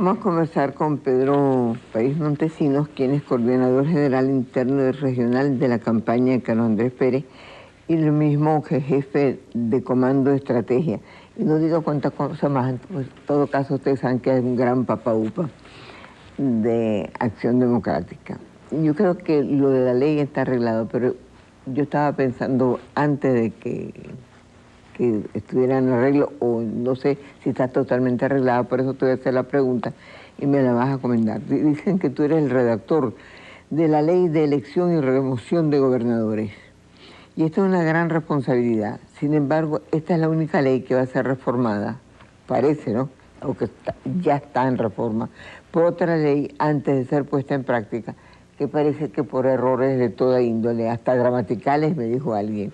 Vamos a conversar con Pedro País Montesinos, quien es coordinador general interno y regional de la campaña de Carlos Andrés Pérez, y lo mismo que jefe de comando de estrategia. Y no digo cuántas cosas más, pues, en todo caso ustedes saben que es un gran papaupa de Acción Democrática. Yo creo que lo de la ley está arreglado, pero yo estaba pensando antes de que estuviera en arreglo, o no sé si está totalmente arreglada, por eso te voy a hacer la pregunta y me la vas a comentar. Dicen que tú eres el redactor de la ley de elección y remoción de gobernadores. Y esto es una gran responsabilidad. Sin embargo, esta es la única ley que va a ser reformada, parece, ¿no? O que ya está en reforma, por otra ley antes de ser puesta en práctica, que parece que por errores de toda índole, hasta gramaticales, me dijo alguien.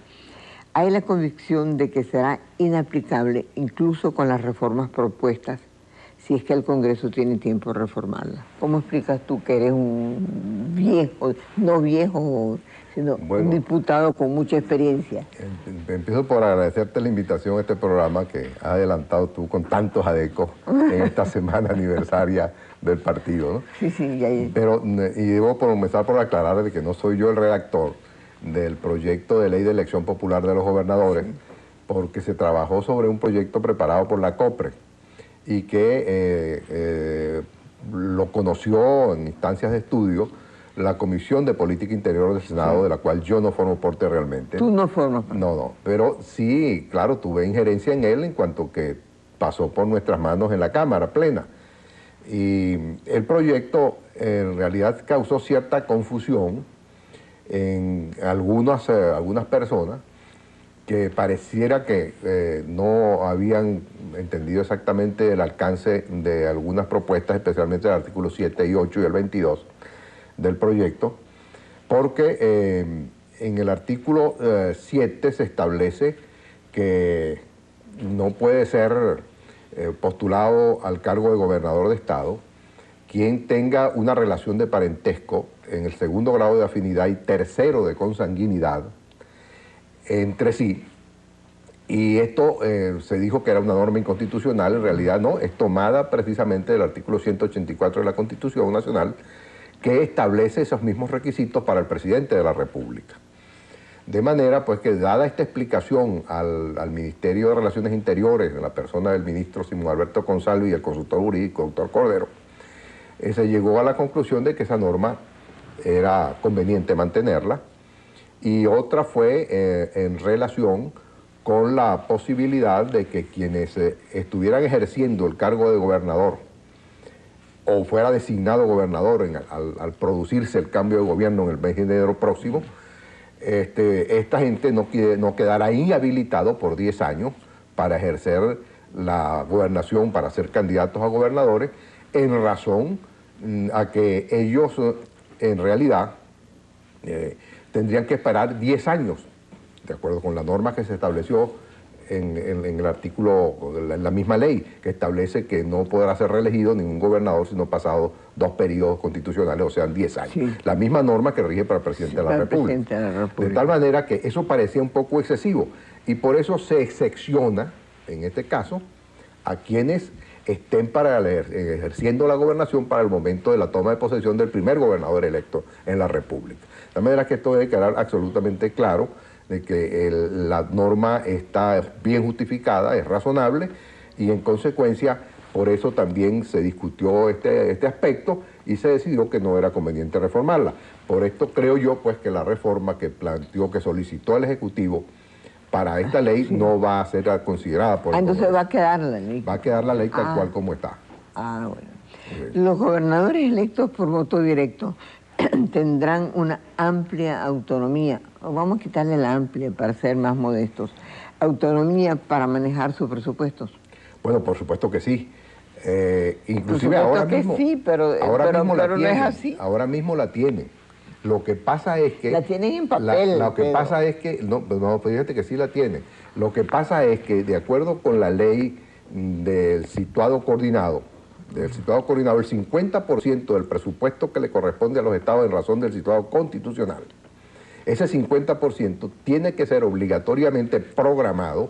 Hay la convicción de que será inaplicable incluso con las reformas propuestas, si es que el Congreso tiene tiempo de reformarla. ¿Cómo explicas tú que eres un viejo, no viejo, sino un diputado con mucha experiencia? Empiezo por agradecerte la invitación a este programa que has adelantado tú con tantos adecos en esta semana aniversaria del partido, ¿no? Sí, sí, ya. Pero, y debo comenzar por aclarar de que no soy yo el redactor del proyecto de ley de elección popular de los gobernadores, sí, porque se trabajó sobre un proyecto preparado por la COPRE y que lo conoció en instancias de estudio la Comisión de Política Interior del Senado, sí, de la cual yo no formo parte realmente. ¿Tú no formas parte? No, pero sí, claro, tuve injerencia en él en cuanto que pasó por nuestras manos en la Cámara plena. Y el proyecto en realidad causó cierta confusión en algunas personas que pareciera que no habían entendido exactamente el alcance de algunas propuestas, especialmente el artículo 7 y 8 y el 22 del proyecto, porque en el artículo 7 se establece que no puede ser postulado al cargo de gobernador de estado quien tenga una relación de parentesco en el segundo grado de afinidad y tercero de consanguinidad entre sí. Y esto se dijo que era una norma inconstitucional, en realidad no, es tomada precisamente del artículo 184 de la Constitución Nacional, que establece esos mismos requisitos para el presidente de la República. De manera pues que dada esta explicación al Ministerio de Relaciones Interiores, en la persona del ministro Simón Alberto González y el consultor jurídico, doctor Cordero, se llegó a la conclusión de que esa norma era conveniente mantenerla, y otra fue en relación con la posibilidad de que quienes estuvieran ejerciendo el cargo de gobernador o fuera designado gobernador al producirse el cambio de gobierno en el mes de enero próximo, esta gente no quedará inhabilitado por 10 años para ejercer la gobernación, para ser candidatos a gobernadores, en razón a que ellos en realidad tendrían que esperar 10 años, de acuerdo con la norma que se estableció en el artículo, en la misma ley, que establece que no podrá ser reelegido ningún gobernador sino pasado 2 periodos constitucionales, o sea, 10 años. Sí. La misma norma que rige para el presidente, sí, de la República. De tal manera que eso parecía un poco excesivo, y por eso se excepciona, en este caso, a quienes estén ejerciendo la gobernación para el momento de la toma de posesión del primer gobernador electo en la República. De manera que esto debe quedar absolutamente claro, de que la norma está bien justificada, es razonable, y en consecuencia por eso también se discutió este aspecto y se decidió que no era conveniente reformarla. Por esto creo yo pues que la reforma que planteó, que solicitó el Ejecutivo para esta ley, sí, no va a ser considerada por el entonces Congreso. Va a quedar la ley. Va a quedar la ley tal cual como está. Bueno. Los gobernadores electos por voto directo tendrán una amplia autonomía, o vamos a quitarle la amplia para ser más modestos, autonomía para manejar sus presupuestos. Bueno, por supuesto que sí. Inclusive ahora mismo, sí, pero no es así. Ahora mismo la tiene. Lo que pasa es que... La tienen en papel. Lo que pasa es que... No, fíjate que sí la tiene. Lo que pasa es que, de acuerdo con la ley del situado coordinado, el 50% del presupuesto que le corresponde a los estados en razón del situado constitucional, ese 50% tiene que ser obligatoriamente programado,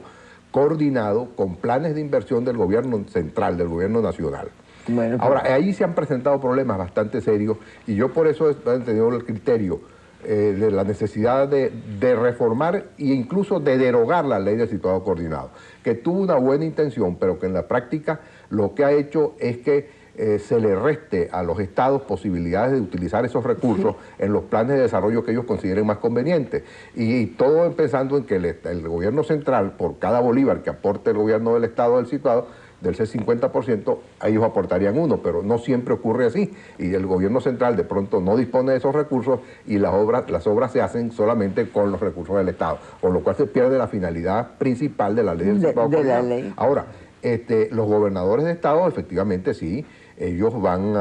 coordinado con planes de inversión del gobierno central, del gobierno nacional. Bueno, ahora, ahí se han presentado problemas bastante serios y yo por eso he tenido el criterio de la necesidad de reformar e incluso de derogar la ley del situado coordinado, que tuvo una buena intención, pero que en la práctica lo que ha hecho es que se le reste a los estados posibilidades de utilizar esos recursos en los planes de desarrollo que ellos consideren más convenientes. Y todo empezando en que el gobierno central, por cada bolívar que aporte el gobierno del estado del situado, del 50%, ellos aportarían uno, pero no siempre ocurre así. Y el gobierno central de pronto no dispone de esos recursos y las obras se hacen solamente con los recursos del Estado, con lo cual se pierde la finalidad principal de la ley del situado coordinado. Ahora, los gobernadores de estado, efectivamente sí, ellos van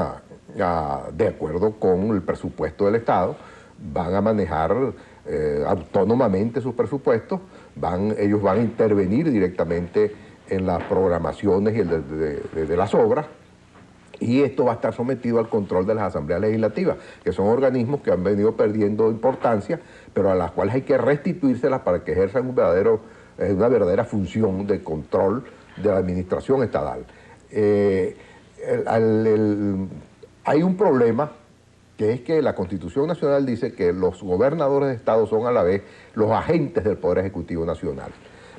de acuerdo con el presupuesto del Estado, van a manejar autónomamente sus presupuestos, ellos van a intervenir directamente en las programaciones y de las obras, y esto va a estar sometido al control de las asambleas legislativas, que son organismos que han venido perdiendo importancia, pero a las cuales hay que restituírselas para que ejerzan una verdadera función de control de la administración estatal. Hay un problema, que es que la Constitución Nacional dice que los gobernadores de Estado son a la vez los agentes del Poder Ejecutivo Nacional.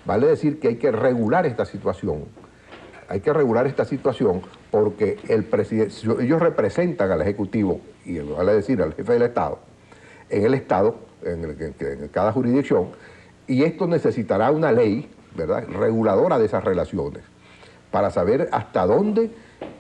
Vale decir que hay que regular esta situación. Hay que regular esta situación porque el presidente, ellos representan al Ejecutivo, y vale decir al jefe del Estado, en el Estado, en cada jurisdicción, y esto necesitará una ley, ¿verdad?, reguladora de esas relaciones, para saber hasta dónde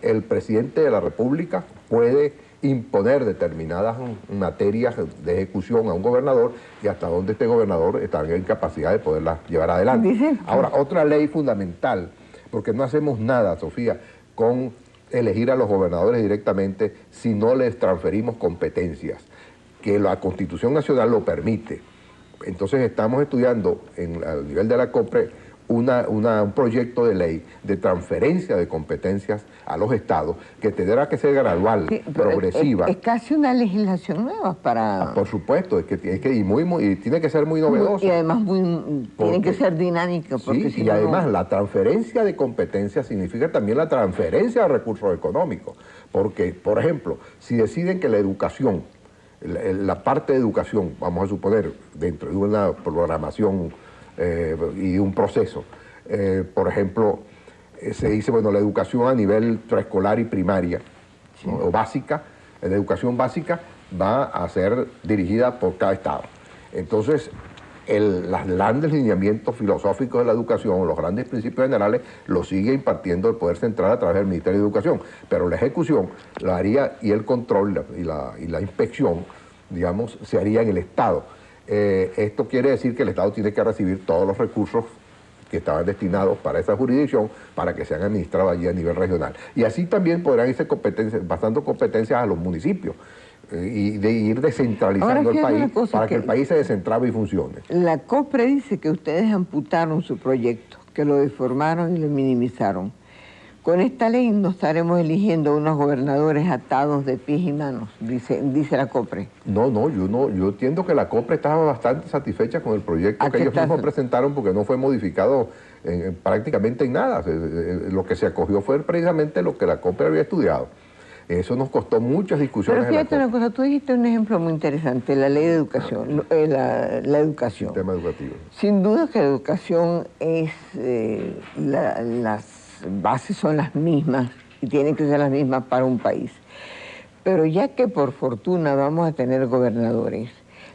el presidente de la República puede imponer determinadas materias de ejecución a un gobernador y hasta dónde este gobernador está en capacidad de poderlas llevar adelante. Ahora, otra ley fundamental, porque no hacemos nada, Sofía, con elegir a los gobernadores directamente si no les transferimos competencias, que la Constitución Nacional lo permite. Entonces estamos estudiando al nivel de la COPRE un proyecto de ley de transferencia de competencias a los estados que tendrá que ser gradual, progresiva. Es casi una legislación nueva para... Por supuesto, y tiene que ser muy novedosa. Y además tiene que ser dinámica. Porque Sí, y además la transferencia de competencias significa también la transferencia de recursos económicos. Porque, por ejemplo, si deciden que la educación, la parte de educación, vamos a suponer, dentro de una programación y un proceso. Por ejemplo, se dice, bueno, la educación a nivel preescolar y primaria, sí, ¿no?, o básica, la educación básica va a ser dirigida por cada estado. Entonces, los grandes lineamientos filosóficos de la educación, los grandes principios generales, los sigue impartiendo el Poder Central a través del Ministerio de Educación, pero la ejecución la haría, y el control y la inspección, digamos, se haría en el Estado. Esto quiere decir que el Estado tiene que recibir todos los recursos que estaban destinados para esa jurisdicción para que sean administrados allí a nivel regional. Y así también podrán irse pasando competencias a los municipios y de ir descentralizando el país para que el país se descentrave y funcione. La COPRE dice que ustedes amputaron su proyecto, que lo deformaron y lo minimizaron. Con esta ley no estaremos eligiendo unos gobernadores atados de pies y manos, dice la COPRE. No, yo entiendo que la COPRE estaba bastante satisfecha con el proyecto que ellos mismos presentaron, porque no fue modificado prácticamente en nada. Lo que se acogió fue precisamente lo que la COPRE había estudiado. Eso nos costó muchas discusiones. Pero fíjate una cosa, tú dijiste un ejemplo muy interesante, la ley de educación, la educación. El sistema educativo. Sin duda que la educación es las bases son las mismas y tienen que ser las mismas para un país. Pero ya que por fortuna vamos a tener gobernadores,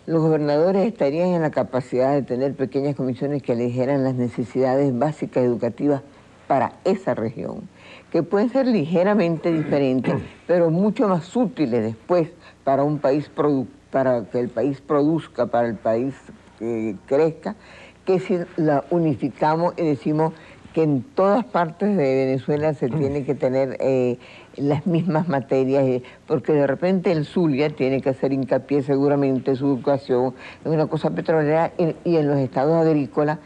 los gobernadores estarían en la capacidad de tener pequeñas comisiones que eligieran las necesidades básicas educativas para esa región, que pueden ser ligeramente diferentes, pero mucho más útiles después para un país, para que el país produzca, para el país crezca, que si la unificamos y decimos que en todas partes de Venezuela se tiene que tener las mismas materias, porque de repente el Zulia tiene que hacer hincapié seguramente en su educación, en una cosa petrolera, y en los estados agrícolas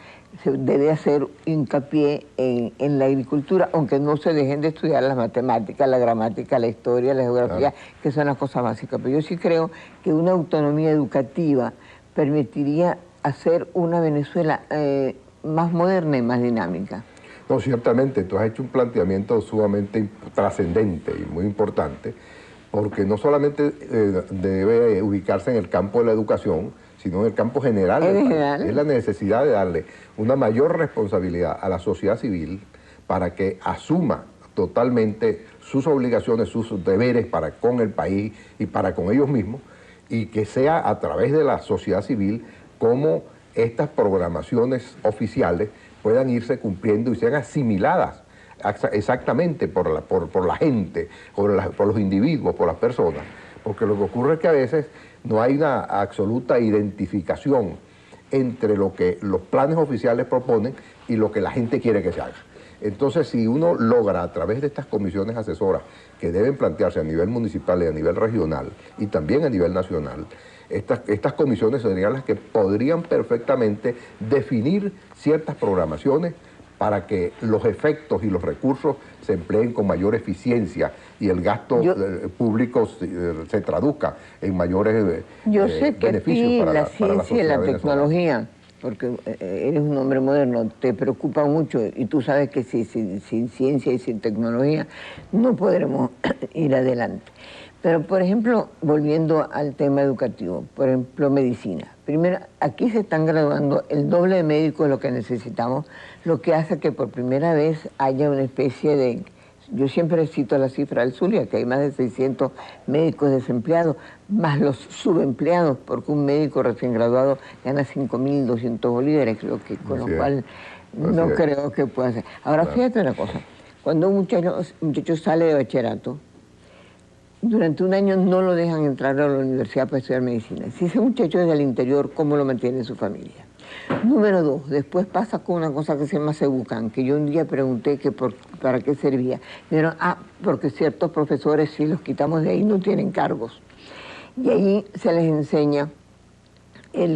se debe hacer hincapié en la agricultura, aunque no se dejen de estudiar las matemáticas, la gramática, la historia, la geografía, claro, que son las cosas básicas. Pero yo sí creo que una autonomía educativa permitiría hacer una Venezuela más moderna y más dinámica. No, ciertamente, tú has hecho un planteamiento sumamente trascendente y muy importante, porque no solamente debe ubicarse en el campo de la educación, sino en el campo general del país. Es la necesidad de darle una mayor responsabilidad a la sociedad civil para que asuma totalmente sus obligaciones, sus deberes para con el país y para con ellos mismos, y que sea a través de la sociedad civil como estas programaciones oficiales puedan irse cumpliendo y sean asimiladas exactamente por la gente, por los individuos, por las personas. Porque lo que ocurre es que a veces no hay una absoluta identificación entre lo que los planes oficiales proponen y lo que la gente quiere que se haga. Entonces, si uno logra a través de estas comisiones asesoras que deben plantearse a nivel municipal y a nivel regional y también a nivel nacional, estas comisiones serían las que podrían perfectamente definir ciertas programaciones para que los efectos y los recursos se empleen con mayor eficiencia y el gasto público se traduzca en mayores beneficios para la ciencia y la tecnología, porque eres un hombre moderno, te preocupa mucho y tú sabes que sin ciencia y sin tecnología no podremos ir adelante. Pero, por ejemplo, volviendo al tema educativo, por ejemplo, medicina. Primero, aquí se están graduando el doble de médicos de lo que necesitamos, lo que hace que por primera vez haya una especie de... Yo siempre cito la cifra del Zulia, que hay más de 600 médicos desempleados, más los subempleados, porque un médico recién graduado gana 5.200 bolívares, creo que, con lo cual no creo que pueda ser. Ahora, fíjate una cosa, cuando un muchacho sale de bachillerato, durante un año no lo dejan entrar a la universidad para estudiar medicina. Si ese muchacho es del interior, ¿cómo lo mantiene su familia? Número 2, después pasa con una cosa que se llama Cebucan, que yo un día pregunté que para qué servía. Me dijeron, porque ciertos profesores, si los quitamos de ahí, no tienen cargos. Y ahí se les enseña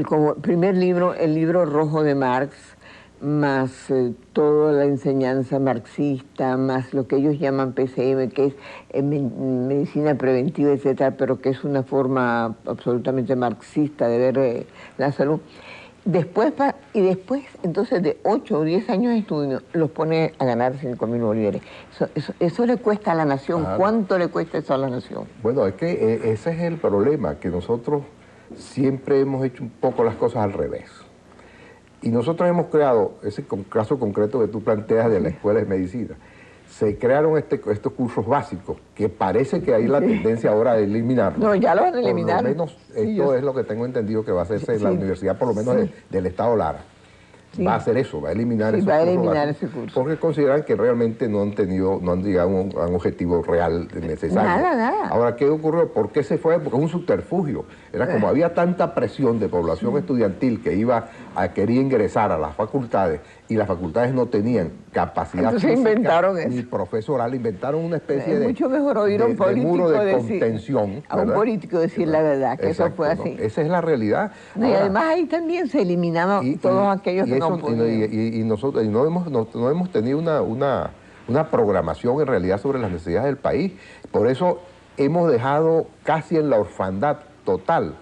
como primer libro, el libro rojo de Marx, más toda la enseñanza marxista, más lo que ellos llaman PCM, que es medicina preventiva, etcétera, pero que es una forma absolutamente marxista de ver la salud. Después, entonces, de 8 o 10 años de estudio, los pone a ganar 5.000 bolívares. Eso le cuesta a la nación. ¿Cuánto le cuesta eso a la nación? Bueno, es que ese es el problema, que nosotros siempre hemos hecho un poco las cosas al revés. Y nosotros hemos creado, ese caso concreto que tú planteas de la Escuela de Medicina, se crearon estos cursos básicos, que parece que hay la tendencia ahora de eliminarlos. No, ya lo van a eliminar. Por lo menos esto es lo que tengo entendido que va a hacerse en la universidad, por lo menos del Estado Lara. Va a hacer eso, va a eliminar esos cursos ese curso. Porque consideran que realmente no han llegado a un objetivo real necesario. Nada. Ahora, ¿qué ocurrió? ¿Por qué se fue? Porque es un subterfugio. Era como había tanta presión de población estudiantil que iba a querer ingresar a las facultades y las facultades no tenían capacidad física inventaron eso. Ni profesoral, inventaron una especie de mucho mejor oír a un político muro de contención. A un político decir la verdad, que eso fue así. ¿No? Esa es la realidad. No, y además ahí también se eliminaban todos aquellos que no podían. Y nosotros no hemos tenido una programación en realidad sobre las necesidades del país. Por eso hemos dejado casi en la orfandad total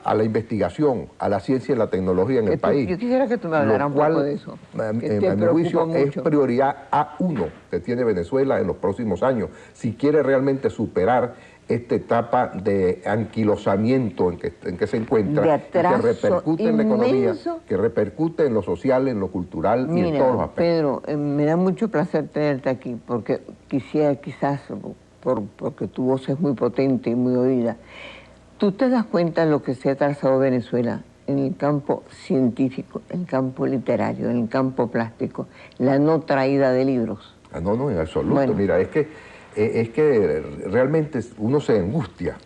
a la investigación, a la ciencia y la tecnología en el país. Yo quisiera que tú me hablaras un poco de eso. A mi juicio es prioridad A1 que tiene Venezuela en los próximos años, si quiere realmente superar esta etapa de anquilosamiento en que se encuentra, que repercute en la economía, que repercute en lo social, en lo cultural y en todos los aspectos. Pedro, me da mucho placer tenerte aquí, porque quisiera quizás, porque tu voz es muy potente y muy oída, ¿tú te das cuenta de lo que se ha trazado Venezuela en el campo científico, en el campo literario, en el campo plástico, la no traída de libros? No, en absoluto. Bueno. Mira, es que realmente uno se angustia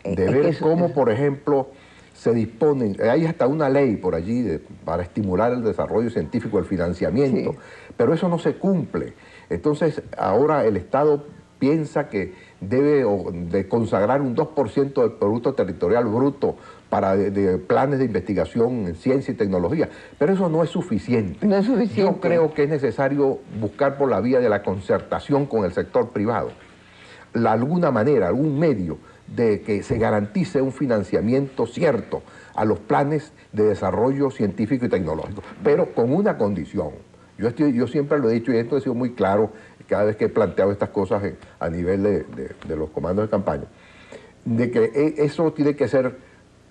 de ver cómo, por ejemplo, se disponen, hay hasta una ley por allí para estimular el desarrollo científico, el financiamiento, pero eso no se cumple. Entonces, ahora el Estado piensa que debe de consagrar un 2% del Producto Territorial Bruto para planes de investigación en ciencia y tecnología, pero eso no es suficiente. No es suficiente. Yo creo que es necesario buscar por la vía de la concertación con el sector privado alguna manera, algún medio de que se garantice un financiamiento cierto a los planes de desarrollo científico y tecnológico, pero con una condición, Yo siempre lo he dicho y esto ha sido muy claro cada vez que he planteado estas cosas a nivel de los comandos de campaña, de que eso tiene que ser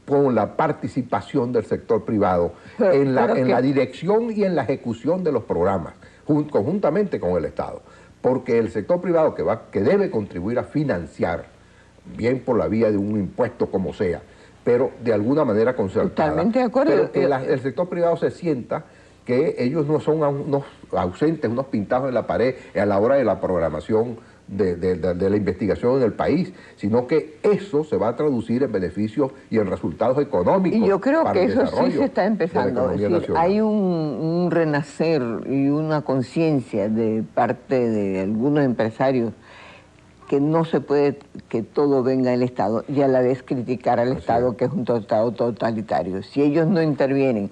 con la participación del sector privado en la dirección y en la ejecución de los programas, conjuntamente con el Estado. Porque el sector privado que debe contribuir a financiar, bien por la vía de un impuesto como sea, pero de alguna manera concertada. Totalmente de acuerdo. Pero que el sector privado se sienta que ellos no son unos ausentes, unos pintados en la pared a la hora de la programación de la investigación en el país, sino que eso se va a traducir en beneficios y en resultados económicos. Y yo creo que eso sí se está empezando. Es decir, hay un renacer y una conciencia de parte de algunos empresarios que no se puede que todo venga del Estado y a la vez criticar al Estado, que es un Estado totalitario. Si ellos no intervienen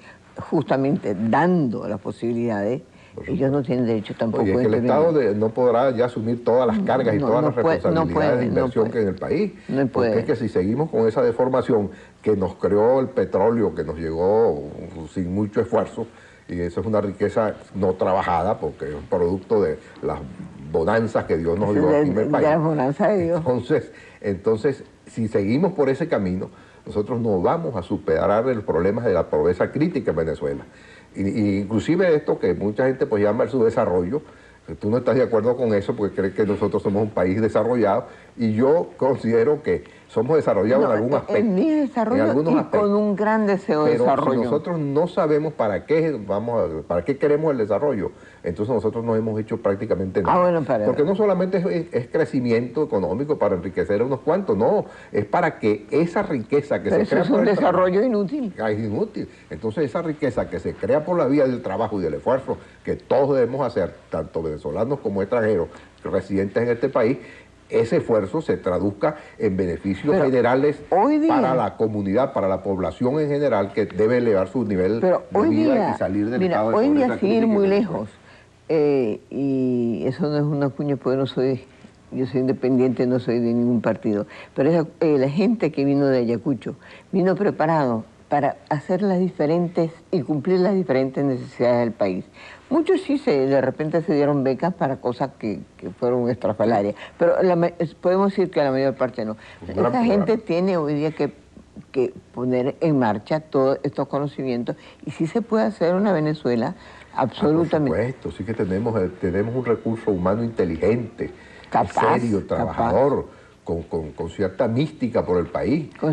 justamente dando las posibilidades, ellos no tienen derecho tampoco a intervenir. El Estado no podrá ya asumir todas las cargas y todas las responsabilidades de inversión que en el país. Porque es que si seguimos con esa deformación que nos creó el petróleo, que nos llegó sin mucho esfuerzo, y eso es una riqueza no trabajada, porque es un producto de las bonanzas que Dios nos dio aquí en el país. De las bonanzas de Dios. Entonces, si seguimos por ese camino, nosotros no vamos a superar el problema de la pobreza crítica en Venezuela. Inclusive esto que mucha gente pues llama el subdesarrollo, tú no estás de acuerdo con eso porque crees que nosotros somos un país desarrollado, y yo considero que somos desarrollados en algún aspecto. En mi desarrollo, en algunos aspectos, con un gran deseo de desarrollo. Pero si nosotros no sabemos para qué queremos el desarrollo, entonces nosotros no hemos hecho prácticamente nada. Porque no solamente es crecimiento económico para enriquecer a unos cuantos, no, es para que esa riqueza que se crea... es un desarrollo inútil. Es inútil. Entonces esa riqueza que se crea por la vía del trabajo y del esfuerzo que todos debemos hacer, tanto venezolanos como extranjeros residentes en este país, ese esfuerzo se traduzca en beneficios generales para la comunidad, para la población en general, que debe elevar su nivel de vida y salir del estado de pobreza. Hoy día, sin ir muy lejos, y eso no es una cuña, porque yo soy independiente, no soy de ningún partido, pero la gente que vino de Ayacucho vino preparado para hacer las diferentes y cumplir las diferentes necesidades del país. Muchos sí de repente se dieron becas para cosas que fueron estrafalarias, pero podemos decir que la mayor parte no. Esa gente tiene hoy día que poner en marcha todos estos conocimientos, y sí se puede hacer una Venezuela absolutamente... Por supuesto, sí que tenemos un recurso humano inteligente, capaz, serio, trabajador, con cierta mística por el país. Con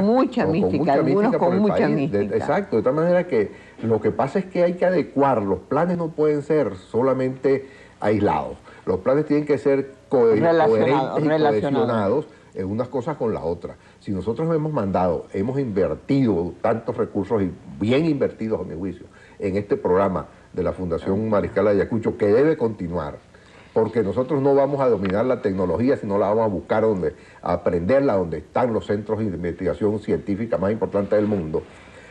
mucha mística, algunos con mucha mística. Exacto, de tal manera que lo que pasa es que hay que adecuar, los planes no pueden ser solamente aislados, los planes tienen que ser coherentes y cohesionados en unas cosas con la otra. Si nosotros hemos invertido tantos recursos, y bien invertidos a mi juicio, en este programa de la Fundación Mariscal Ayacucho, que debe continuar, porque nosotros no vamos a dominar la tecnología, sino la vamos a buscar a aprenderla donde están los centros de investigación científica más importantes del mundo,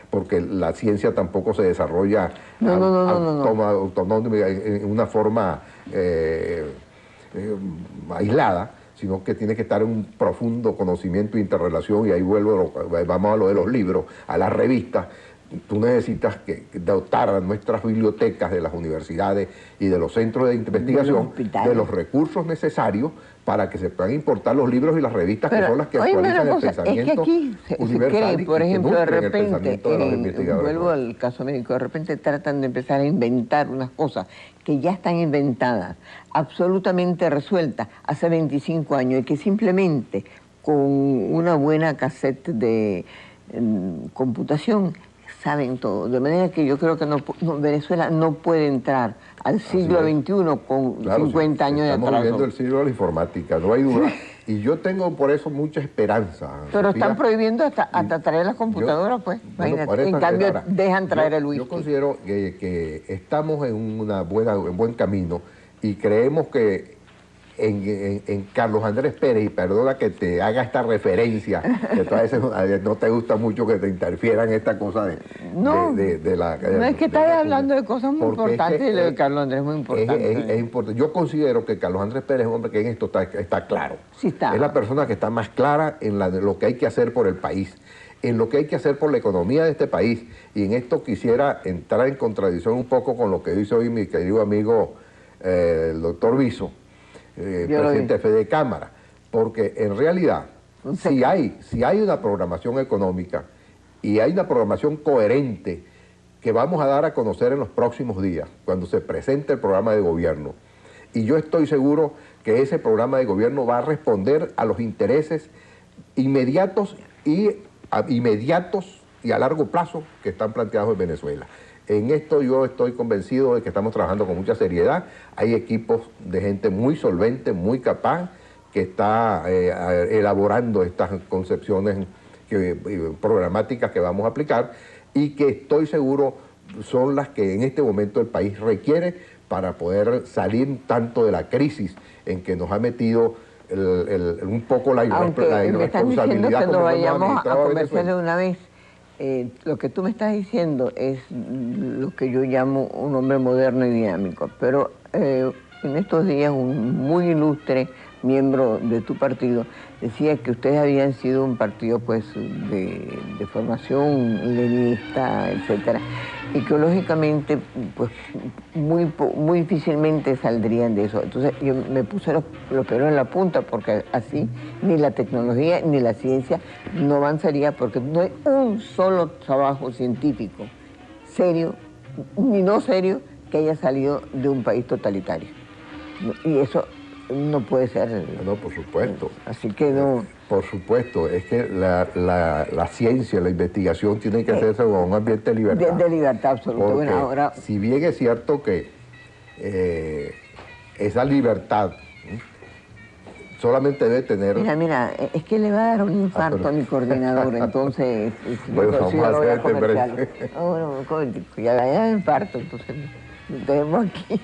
porque la ciencia tampoco se desarrolla en una forma aislada, sino que tiene que estar en un profundo conocimiento e interrelación, y ahí vamos a lo de los libros, a las revistas. Tú necesitas dotar a nuestras bibliotecas de las universidades y de los centros de investigación de los recursos necesarios para que se puedan importar los libros y las revistas, que son las que actualizan el pensamiento universal. Por ejemplo, de repente, vuelvo al caso médico, de repente tratan de empezar a inventar unas cosas que ya están inventadas, absolutamente resueltas hace 25 años, y que simplemente con una buena cassette de computación saben todo, de manera que yo creo que Venezuela no puede entrar al siglo XXI con 50 años de atraso. Estamos viviendo el siglo de la informática, no hay duda, y yo tengo por eso mucha esperanza. Pero Sofía, están prohibiendo hasta traer las computadoras, pues. En cambio, dejan traer el whisky. Yo considero que estamos en un buen camino, y creemos que en Carlos Andrés Pérez, y perdona que te haga esta referencia, que tú a veces no te gusta mucho que te interfieran esta cosa de la... No es que estás hablando de cosas muy importantes, y lo de Carlos Andrés es muy importante. Es importante. Yo considero que Carlos Andrés Pérez es un hombre que en esto está claro. Sí está. Es la persona que está más clara en lo que hay que hacer por el país. en lo que hay que hacer por la economía de este país. Y en esto quisiera entrar en contradicción un poco con lo que dice hoy mi querido amigo el doctor Viso, presidente de Fede Cámara, porque en realidad, si hay una programación económica y hay una programación coherente que vamos a dar a conocer en los próximos días, cuando se presente el programa de gobierno, y yo estoy seguro que ese programa de gobierno va a responder a los intereses inmediatos y a largo plazo que están planteados en Venezuela. En esto yo estoy convencido de que estamos trabajando con mucha seriedad. Hay equipos de gente muy solvente, muy capaz, que está elaborando estas concepciones programáticas que vamos a aplicar y que estoy seguro son las que en este momento el país requiere para poder salir tanto de la crisis en que nos ha metido un poco la irresponsabilidad. Me estás diciendo que nos vayamos a conversar de una vez. Lo que tú me estás diciendo es lo que yo llamo un hombre moderno y dinámico, pero en estos días un muy ilustre miembro de tu partido decía que ustedes habían sido un partido pues de formación leninista, etcétera, y que lógicamente pues muy difícilmente saldrían de eso. Entonces yo me puse los pelos en la punta, porque así ni la tecnología ni la ciencia no avanzaría, porque no hay un solo trabajo científico serio ni no serio que haya salido de un país totalitario. Y eso no puede ser. No, por supuesto. Así que no. Por supuesto, es que la ciencia, la investigación tiene que hacerse con un ambiente de libertad. De libertad absoluta. Porque bueno, ahora, si bien es cierto que esa libertad solamente debe tener... Mira, es que le va a dar un infarto a mi coordinador, entonces... Bueno, vamos a hacer este breve. Ya da infarto, entonces nos vemos aquí.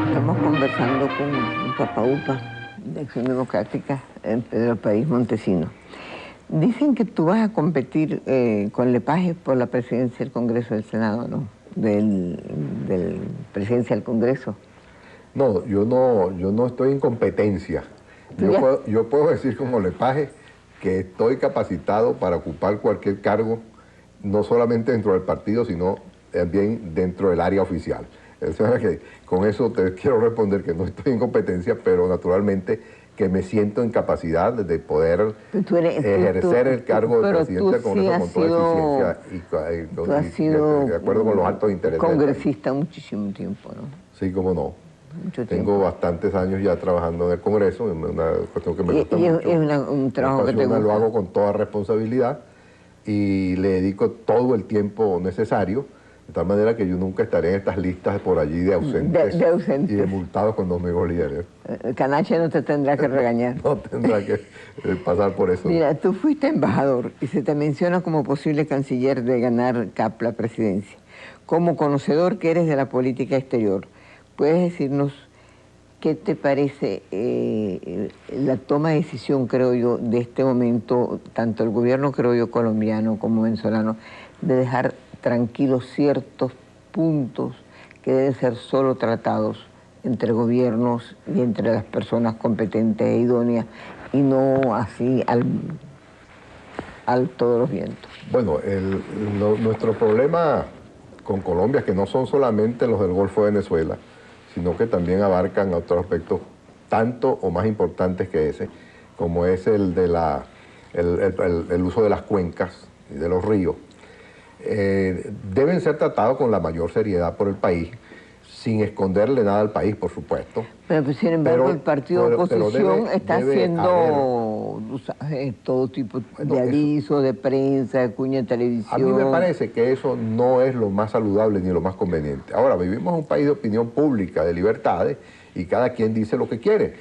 Estamos conversando con un papaupa de Acción Democrática del país Montesino. Dicen que tú vas a competir con Lepage por la presidencia del Congreso del Senado, ¿no? Del presidencia del Congreso. No, yo no estoy en competencia. Yo puedo decir como Lepage que estoy capacitado para ocupar cualquier cargo, no solamente dentro del partido, sino también dentro del área oficial. Con eso te quiero responder que no estoy en competencia, pero naturalmente que me siento en capacidad de poder ejercer el cargo de presidente del Congreso con toda eficiencia y de acuerdo con los altos intereses. Congresista muchísimo tiempo, ¿no? Sí, cómo no. Mucho tiempo. Tengo bastantes años ya trabajando en el Congreso, es una cuestión que me gusta mucho. Es un trabajo que te gusta. Lo hago con toda responsabilidad y le dedico todo el tiempo necesario, de tal manera que yo nunca estaré en estas listas por allí de ausentes, y de multados con 2 amigos líderes. Canache no te tendrá que regañar. No tendrá que pasar por eso. Mira, tú fuiste embajador y se te menciona como posible canciller de ganar CAP la presidencia. Como conocedor que eres de la política exterior, ¿puedes decirnos qué te parece la toma de decisión, creo yo, de este momento, tanto el gobierno, creo yo, colombiano como venezolano, de dejar tranquilos ciertos puntos que deben ser solo tratados entre gobiernos y entre las personas competentes e idóneas, y no así al todos los vientos? Bueno, nuestro problema con Colombia es que no son solamente los del Golfo de Venezuela, sino que también abarcan otros aspectos tanto o más importantes que ese, como es el de el uso de las cuencas y de los ríos. Deben ser tratados con la mayor seriedad por el país, sin esconderle nada al país, por supuesto. Pero pues, sin embargo, el partido de oposición está haciendo todo tipo de avisos, de prensa, de cuña de televisión. A mí me parece que eso no es lo más saludable ni lo más conveniente. Ahora, vivimos en un país de opinión pública, de libertades, y cada quien dice lo que quiere.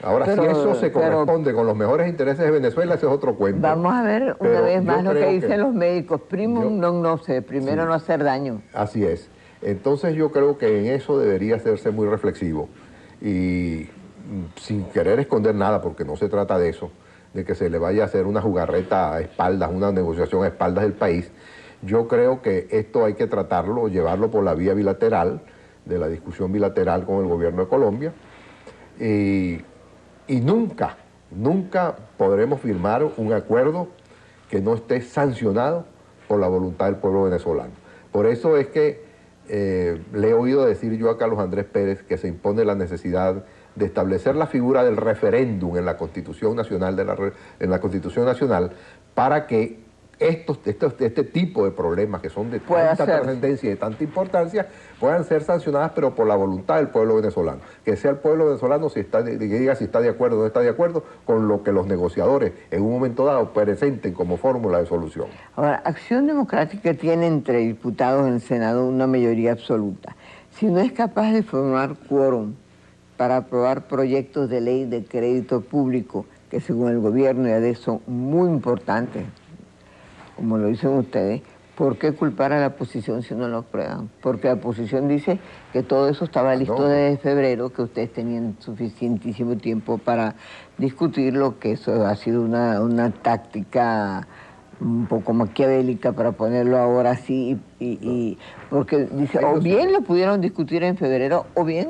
Ahora, si eso se corresponde con los mejores intereses de Venezuela, ese es otro cuento. Vamos a ver una vez más lo que dicen los médicos. Primum non nocere, primero no hacer daño. Así es. Entonces yo creo que en eso debería hacerse muy reflexivo y sin querer esconder nada, porque no se trata de eso, de que se le vaya a hacer una jugarreta a espaldas, una negociación a espaldas del país. Yo creo que esto hay que tratarlo, llevarlo por la vía bilateral, de la discusión bilateral con el gobierno de Colombia, y nunca Nunca podremos firmar un acuerdo que no esté sancionado por la voluntad del pueblo venezolano. Por eso es que le he oído decir yo a Carlos Andrés Pérez que se impone la necesidad de establecer la figura del referéndum en la Constitución Nacional, para que este tipo de problemas que son de tanta trascendencia y de tanta importancia puedan ser sancionadas, pero por la voluntad del pueblo venezolano. Que sea el pueblo venezolano que diga si está de acuerdo o no está de acuerdo con lo que los negociadores en un momento dado presenten como fórmula de solución. Ahora, Acción Democrática tiene entre diputados en el Senado una mayoría absoluta. Si no es capaz de formar quórum para aprobar proyectos de ley de crédito público, que según el gobierno y ADE son muy importantes, como lo dicen ustedes, ¿por qué culpar a la oposición si no lo aprueban? Porque la oposición dice que todo eso estaba listo desde febrero, que ustedes tenían suficientísimo tiempo para discutirlo, que eso ha sido una táctica un poco maquiavélica para ponerlo ahora así, porque dice, o bien lo pudieron discutir en febrero, o bien,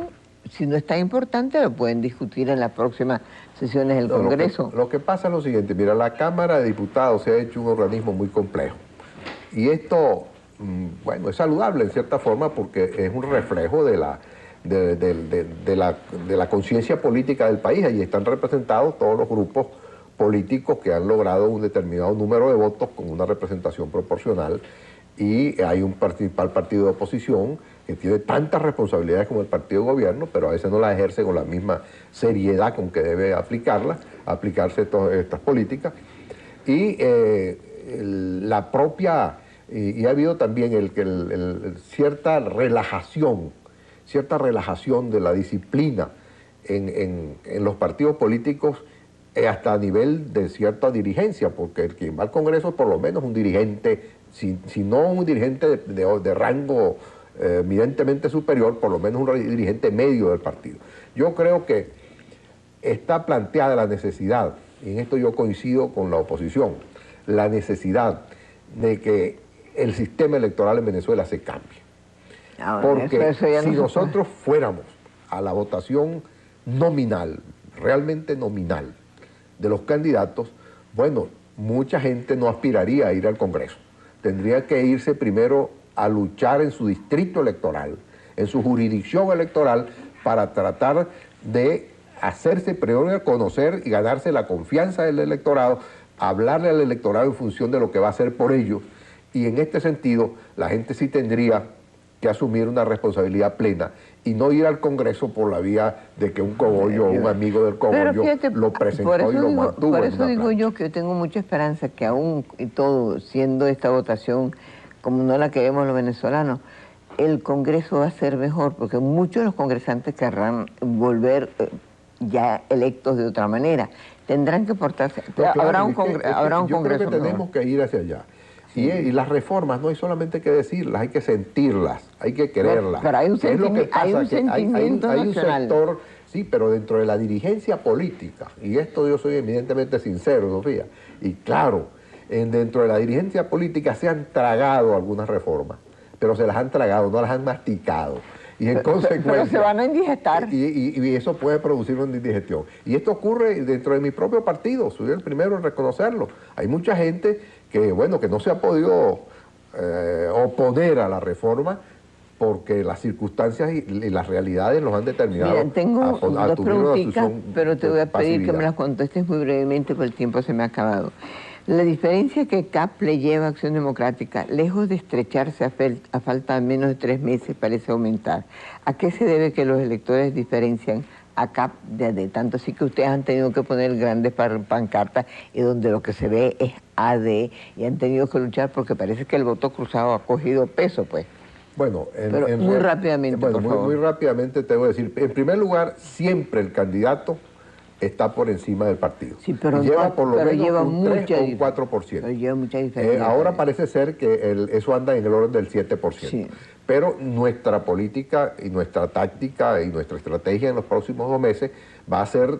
si no es tan importante, lo pueden discutir en las próximas sesiones del Congreso. Lo que pasa es lo siguiente, mira, la Cámara de Diputados se ha hecho un organismo muy complejo. Y esto, bueno, es saludable en cierta forma porque es un reflejo de la conciencia política del país. Allí están representados todos los grupos políticos que han logrado un determinado número de votos con una representación proporcional. Y hay un principal partido de oposición que tiene tantas responsabilidades como el partido de gobierno, pero a veces no las ejerce con la misma seriedad con que debe aplicarse todas estas políticas. Y la propia, y ha habido también cierta relajación de la disciplina en los partidos políticos, hasta a nivel de cierta dirigencia, porque el quien va al Congreso por lo menos un dirigente, si no un dirigente de rango evidentemente superior, por lo menos un dirigente medio del partido. Yo creo que está planteada la necesidad, y en esto yo coincido con la oposición, la necesidad de que el sistema electoral en Venezuela se cambie. Porque si nosotros fuéramos a la votación nominal, realmente nominal, de los candidatos, bueno, mucha gente no aspiraría a ir al Congreso. Tendría que irse primero a luchar en su distrito electoral, en su jurisdicción electoral, para tratar de hacerse primero conocer y ganarse la confianza del electorado, hablarle al electorado en función de lo que va a hacer por ellos, y en este sentido la gente sí tendría que asumir una responsabilidad plena y no ir al Congreso por la vía de que un cogollo o un amigo del cogollo lo presentó y lo mantuvo. Por eso digo yo que yo tengo mucha esperanza que aún y todo, siendo esta votación como no la queremos los venezolanos, el Congreso va a ser mejor, porque muchos de los congresantes querrán volver ya electos de otra manera. Tendrán que portarse... Claro, habrá un Congreso. Yo creo que tenemos que ir hacia allá. Sí. Y las reformas no hay solamente que decirlas, hay que sentirlas, hay que quererlas. Pero hay un sentimiento hay un sector, sí, pero dentro de la dirigencia política, y esto yo soy evidentemente sincero, Sofía, y claro, dentro de la dirigencia política se han tragado algunas reformas, pero se las han tragado, no las han masticado. Y en consecuencia, pero se van a indigestar. Y eso puede producir una indigestión. Y esto ocurre dentro de mi propio partido, soy el primero en reconocerlo. Hay mucha gente que, bueno, que no se ha podido oponer a la reforma porque las circunstancias y las realidades los han determinado. Mira, tengo dos preguntitas, pero te voy a pedir que me las contestes muy brevemente porque el tiempo se me ha acabado. La diferencia que CAP le lleva a Acción Democrática, lejos de estrecharse a falta de menos de 3 meses, parece aumentar. ¿A qué se debe que los electores diferencian a CAP de AD? Tanto así que ustedes han tenido que poner grandes pancartas y donde lo que se ve es AD y han tenido que luchar porque parece que el voto cruzado ha cogido peso, pues. Bueno, muy rápidamente, por favor. Muy rápidamente te voy a decir, en primer lugar, siempre el candidato está por encima del partido. Sí, pero lleva por lo menos un 3 o un 4%. Pero lleva mucha diferencia. Ahora parece ser que eso anda en el orden del 7%. Sí. Pero nuestra política y nuestra táctica y nuestra estrategia en los próximos 2 meses va a ser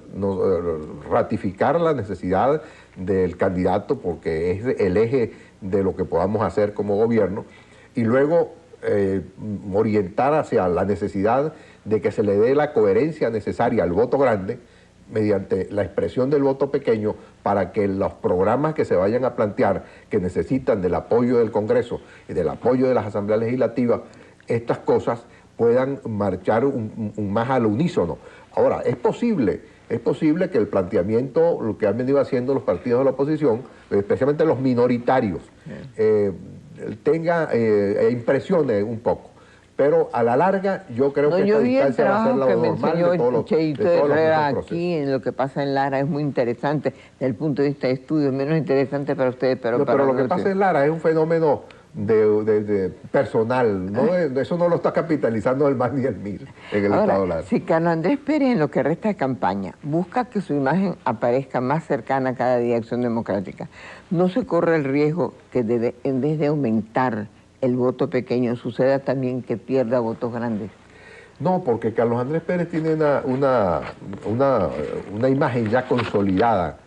ratificar la necesidad del candidato porque es el eje de lo que podamos hacer como gobierno y luego orientar hacia la necesidad de que se le dé la coherencia necesaria al voto grande mediante la expresión del voto pequeño para que los programas que se vayan a plantear, que necesitan del apoyo del Congreso y del apoyo de las asambleas legislativas, estas cosas puedan marchar más al unísono. Ahora, es posible que el planteamiento, lo que han venido haciendo los partidos de la oposición, especialmente los minoritarios, impresione un poco. Pero a la larga yo creo que esta distancia va a ser la normal de todos los procesos. Aquí en lo que pasa en Lara es muy interesante desde el punto de vista de estudios, menos interesante para ustedes, pero lo que pasa en Lara es un fenómeno de personal, ¿no? Eso no lo está capitalizando el MAS ni el MIR en el Estado de Lara. Si Carlos Andrés Pérez en lo que resta de campaña busca que su imagen aparezca más cercana cada día a Acción Democrática, no se corre el riesgo que en vez de aumentar el voto pequeño suceda también que pierda votos grandes. No, porque Carlos Andrés Pérez tiene una imagen ya consolidada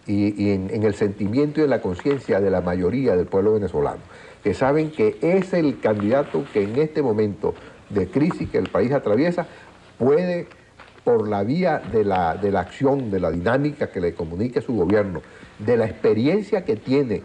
y en el sentimiento y en la conciencia de la mayoría del pueblo venezolano, que saben que es el candidato que en este momento de crisis que el país atraviesa puede, por la vía de la acción, de la dinámica que le comunique su gobierno, de la experiencia que tiene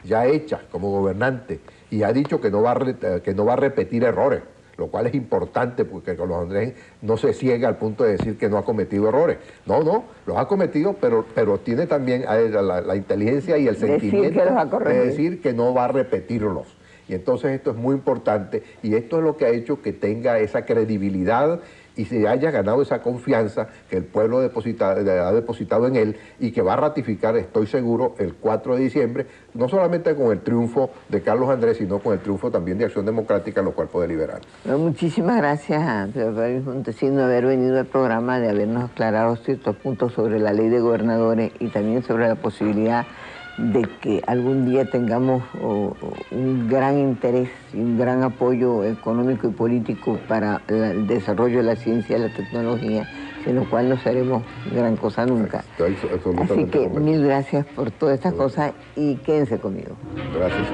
ya hecha como gobernante, y ha dicho que no va a repetir errores, lo cual es importante porque Carlos Andrés no se ciega al punto de decir que no ha cometido errores. No, los ha cometido, pero tiene también la inteligencia y el sentimiento de decir que no va a repetirlos. Y entonces esto es muy importante y esto es lo que ha hecho que tenga esa credibilidad y se haya ganado esa confianza que el pueblo ha depositado en él y que va a ratificar, estoy seguro, el 4 de diciembre, no solamente con el triunfo de Carlos Andrés, sino con el triunfo también de Acción Democrática, lo cual puede liberar. Bueno, muchísimas gracias a Pedro Montesinos de haber venido al programa, de habernos aclarado ciertos puntos sobre la ley de gobernadores y también sobre la posibilidad de que algún día tengamos un gran interés y un gran apoyo económico y político para el desarrollo de la ciencia y la tecnología, sin lo cual no seremos gran cosa nunca. Así que mil gracias por todas estas cosas y quédense conmigo. Gracias.